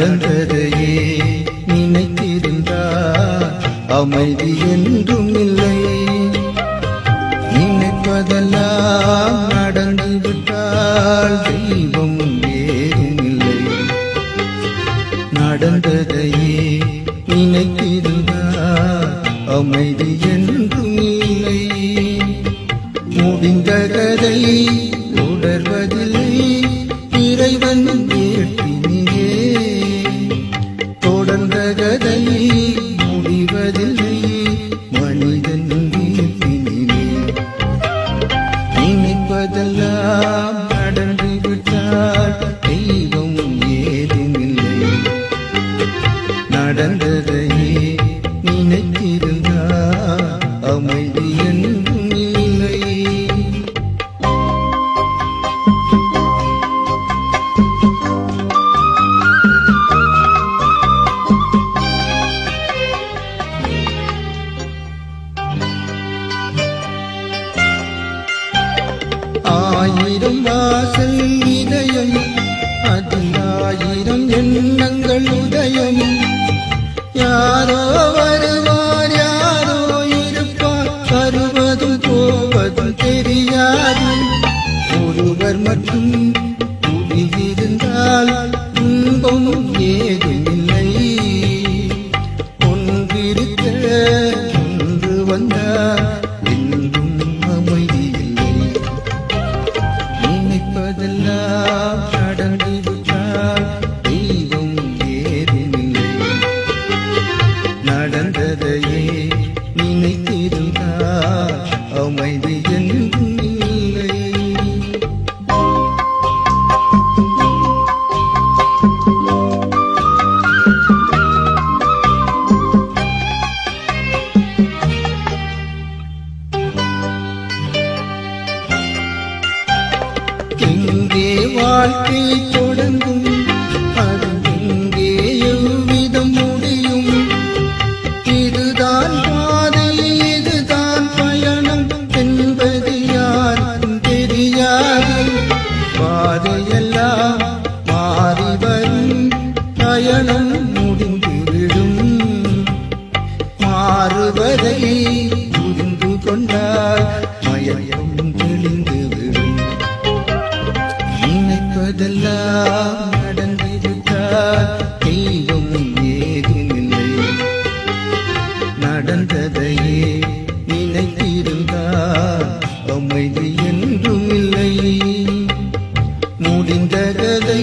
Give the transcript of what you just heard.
நடந்ததையே நினைத்திருந்தால் அமைதி என்றும் இல்லை. நினைப்பதெல்லாம் நடந்துவிட்டால் தெய்வம் ஏதும் இல்லை. நடந்ததையே நினைத்திருந்தால் அமைதி என்றும் இல்லை. முடிந்த கதை தொடர்வதில்லை இறைவன் ஏற்றினிலே. தொடர்ந்த கதை முடிவதில்லை மனிதன் வீட்டினிலே. நினைப்பதெல்லாம் நடந்துவிட்டால் தெய்வம் ஏதுமில்லை. நடந்ததையே நினைத்திருந்தால் அமைதி என்றும் இல்லை. ஆயிரம் வாசல் இதயம் அதில் ஆயிரம் எண்ணங்கள் உதயம். யாரோ வருவார் யாரோ இருப்பார் வருவதும் போவதும் தெரியாது. ஒருவர் மட்டும் குடியிருந்தால் துன்பம் ஏதுமில்லை. ஒன்றிருக்க ஒன்று வந்தால் என்றும் அமைதி இல்லை. நினைப்பதெல்லாம் நடந்துவிட்டால் தெய்வம் ஏதுமில்லை. நடந்ததையே நினைத்திருந்தால் அமைதி என்றும் இல்லை. எங்கே வாழ்க்கை தொடங்கும் அது எங்கே எவ்விதம் முடியும். இதுதான் பாதை இதுதான் பயணம் என்பது யாருக்கும் தெரியாது. பாதையெல்லாம் மாறி வரும் பயணம் முடிந்துவிடும். மாறுவதை புரிந்து கொண்டால் மயக்கம் தெளிந்துவிடும். நினைப்பதெல்லாம் நடந்துவிட்டால் தெய்வம் ஏதுமில்லை. நடந்ததையே நினைத்திருந்தால் அமைதி என்றும் இல்லை. முடிந்த கதை